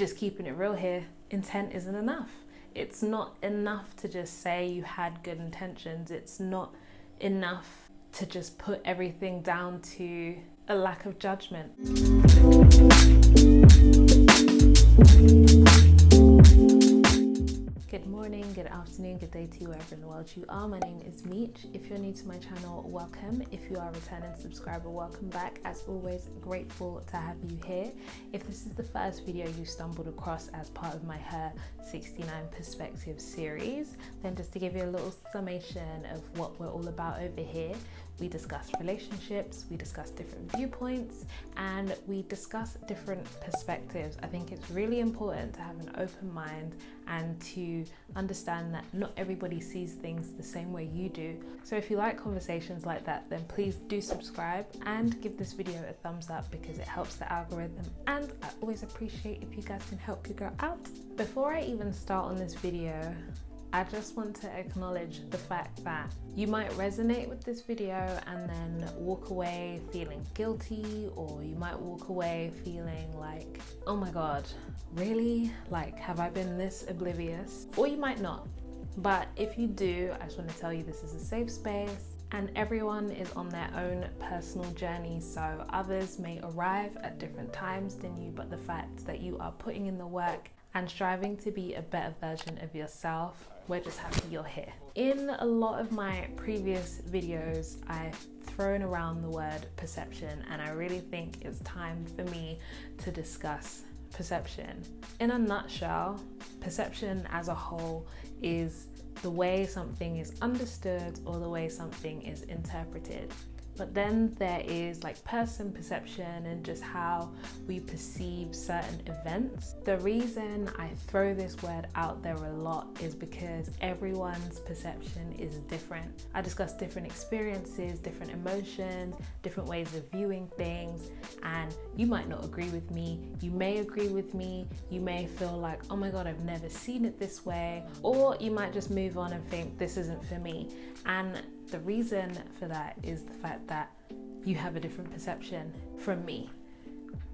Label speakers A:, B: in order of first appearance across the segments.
A: just keeping it real here, intent isn't enough. It's not enough to just say you had good intentions. It's not enough to just put everything down to a lack of judgment. Good morning, good afternoon, good day to you wherever in the world you are. My name is Meech. If you're new to my channel, welcome. If you are a returning subscriber, welcome back. As always, grateful to have you here. If this is the first video you stumbled across as part of my Her 69 Perspectives series, then just to give you a little summation of what we're all about over here, we discuss relationships, we discuss different viewpoints, and we discuss different perspectives. I think it's really important to have an open mind and to understand that not everybody sees things the same way you do. So if you like conversations like that, then please do subscribe and give this video a thumbs up because it helps the algorithm, and I always appreciate if you guys can help your girl out. Before I even start on this video, I just want to acknowledge the fact that you might resonate with this video and then walk away feeling guilty, or you might walk away feeling like, oh my God, really? Like, have I been this oblivious? Or you might not. But if you do, I just want to tell you this is a safe space and everyone is on their own personal journey. So others may arrive at different times than you, but the fact that you are putting in the work and striving to be a better version of yourself, we're just happy you're here. In a lot of my previous videos, I've thrown around the word perception, and I really think it's time for me to discuss perception. In a nutshell, perception as a whole is the way something is understood or the way something is interpreted. But then there is like person perception and just how we perceive certain events. The reason I throw this word out there a lot is because everyone's perception is different. I discuss different experiences, different emotions, different ways of viewing things, and you might not agree with me. You may agree with me. You may feel like, oh my God, I've never seen it this way. Or you might just move on and think this isn't for me. And the reason for that is the fact that you have a different perception from me.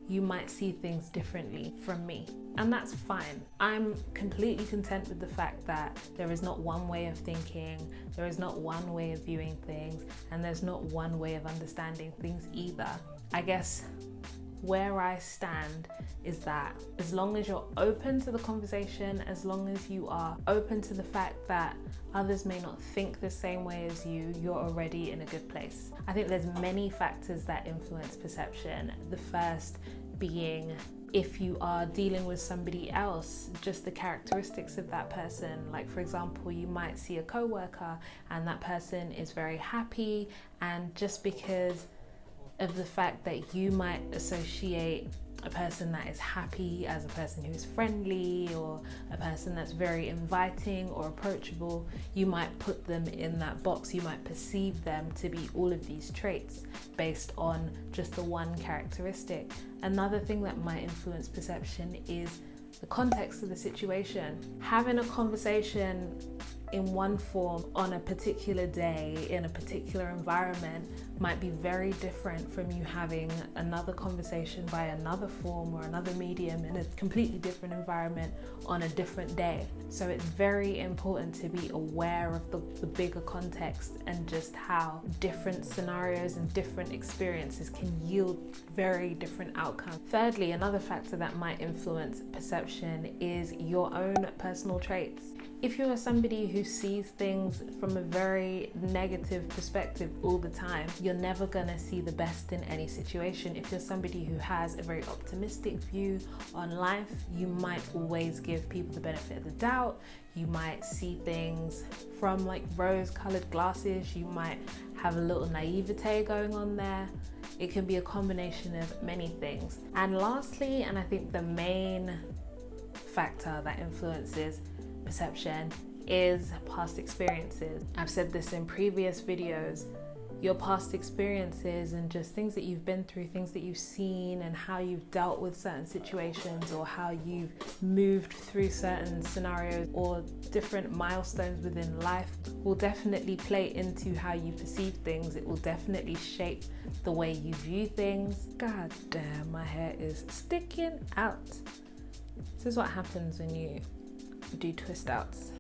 A: You might see things differently from me, and that's fine. I'm completely content with the fact that there is not one way of thinking, there is not one way of viewing things, and there's not one way of understanding things either. I guess where I stand is that as long as you're open to the conversation, as long as you are open to the fact that others may not think the same way as you, you're already in a good place. I think there's many factors that influence perception. The first being if you are dealing with somebody else, just the characteristics of that person. Like, for example, you might see a coworker and that person is very happy, and just because of the fact that you might associate a person that is happy as a person who is friendly, or a person that's very inviting or approachable, you might put them in that box. You might perceive them to be all of these traits based on just the one characteristic. Another thing that might influence perception is the context of the situation. Having a conversation in one form on a particular day in a particular environment might be very different from you having another conversation by another form or another medium in a completely different environment on a different day. So it's very important to be aware of the bigger context and just how different scenarios and different experiences can yield very different outcomes. Thirdly, another factor that might influence perception is your own personal traits. If you are somebody who sees things from a very negative perspective all the time, you're never gonna see the best in any situation. If you're somebody who has a very optimistic view on life, you might always give people the benefit of the doubt. You might see things from like rose-colored glasses. You might have a little naivete going on there. It can be a combination of many things. And lastly, and I think the main factor that influences perception is past experiences. I've said this in previous videos. Your past experiences and just things that you've been through, things that you've seen, and how you've dealt with certain situations, or how you've moved through certain scenarios or different milestones within life will definitely play into how you perceive things. It will definitely shape the way you view things. God damn, my hair is sticking out. It's This is what happens when you do twist outs.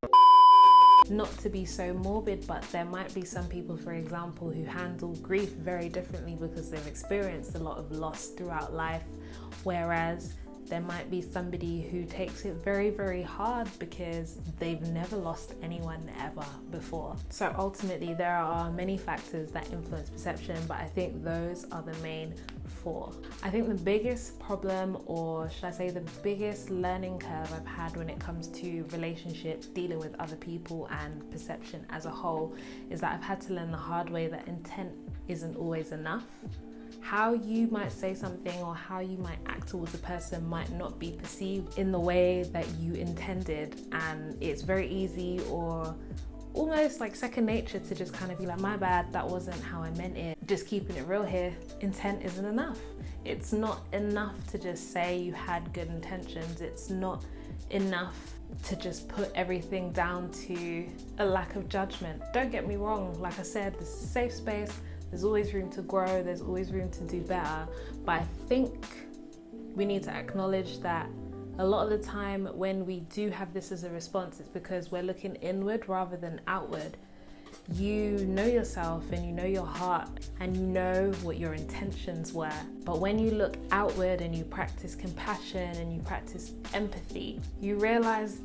A: Not to be so morbid, but there might be some people, for example, who handle grief very differently because they've experienced a lot of loss throughout life, whereas there might be somebody who takes it very, very hard because they've never lost anyone ever before. So ultimately, there are many factors that influence perception, but I think those are the main four. I think the biggest problem, or should I say the biggest learning curve I've had when it comes to relationships, dealing with other people and perception as a whole, is that I've had to learn the hard way that intent isn't always enough. How you might say something or how you might act towards a person might not be perceived in the way that you intended, and it's very easy or almost like second nature to just kind of be like, my bad, that wasn't how I meant it. Just keeping it real here, intent isn't enough. It's not enough to just say you had good intentions. It's not enough to just put everything down to a lack of judgment. Don't get me wrong, like I said, this is a safe space. There's always room to grow, there's always room to do better, but I think we need to acknowledge that a lot of the time when we do have this as a response, it's because we're looking inward rather than outward. You know yourself and you know your heart and you know what your intentions were, but when you look outward and you practice compassion and you practice empathy, you realize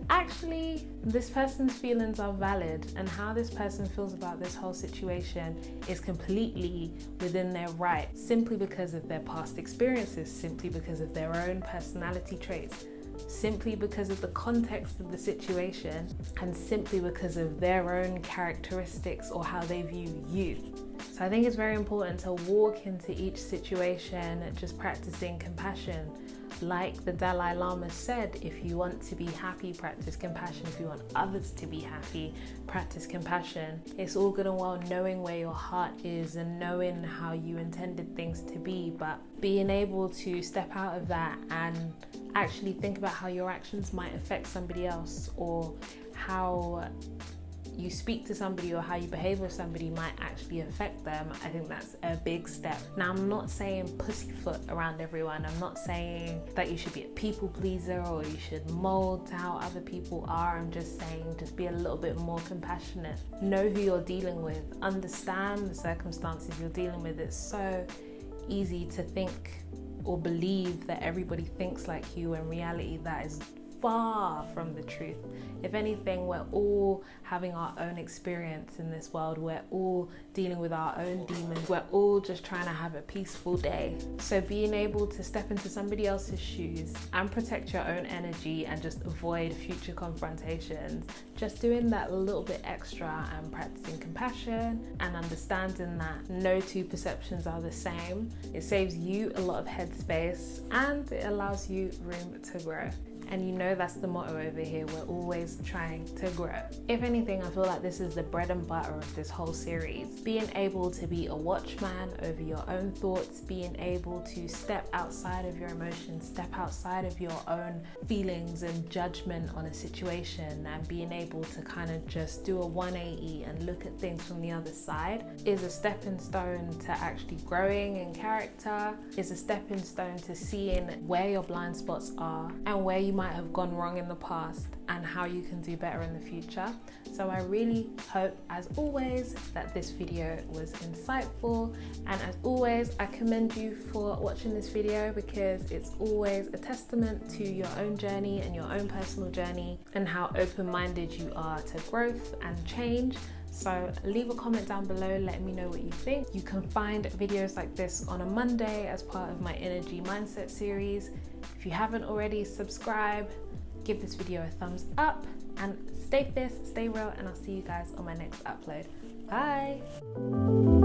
A: actually, this person's feelings are valid, and how this person feels about this whole situation is completely within their right, simply because of their past experiences, simply because of their own personality traits, simply because of the context of the situation, and simply because of their own characteristics or how they view you. So I think it's very important to walk into each situation just practicing compassion. Like the Dalai Lama said, if you want to be happy, practice compassion. If you want others to be happy, practice compassion. It's all good and well knowing where your heart is and knowing how you intended things to be, but being able to step out of that and actually think about how your actions might affect somebody else, or how you speak to somebody or how you behave with somebody might actually affect them. I think that's a big step. Now, I'm not saying pussyfoot around everyone. I'm not saying that you should be a people pleaser or you should mold to how other people are. I'm just saying just be a little bit more compassionate. Know who you're dealing with. Understand the circumstances you're dealing with. It's so easy to think or believe that everybody thinks like you. In reality, that is far from the truth. If anything, we're all having our own experience in this world. We're all dealing with our own demons. We're all just trying to have a peaceful day. So being able to step into somebody else's shoes and protect your own energy and just avoid future confrontations, just doing that little bit extra and practicing compassion and understanding that no two perceptions are the same, it saves you a lot of headspace and it allows you room to grow. And you know that's the motto over here. We're always trying to grow. If anything, I feel like this is the bread and butter of this whole series. Being able to be a watchman over your own thoughts, being able to step outside of your emotions, step outside of your own feelings and judgment on a situation, and being able to kind of just do a 180 and look at things from the other side is a stepping stone to actually growing in character, is a stepping stone to seeing where your blind spots are and where you might have gone wrong in the past and how you can do better in the future. So I really hope, as always, that this video was insightful, and as always, I commend you for watching this video because it's always a testament to your own journey and your own personal journey and how open-minded you are to growth and change. So leave a comment down below, let me know what you think. You can find videos like this on a Monday as part of my Energy Mindset series. If you haven't already, subscribe, give this video a thumbs up, and stay fierce, stay real, and I'll see you guys on my next upload. Bye!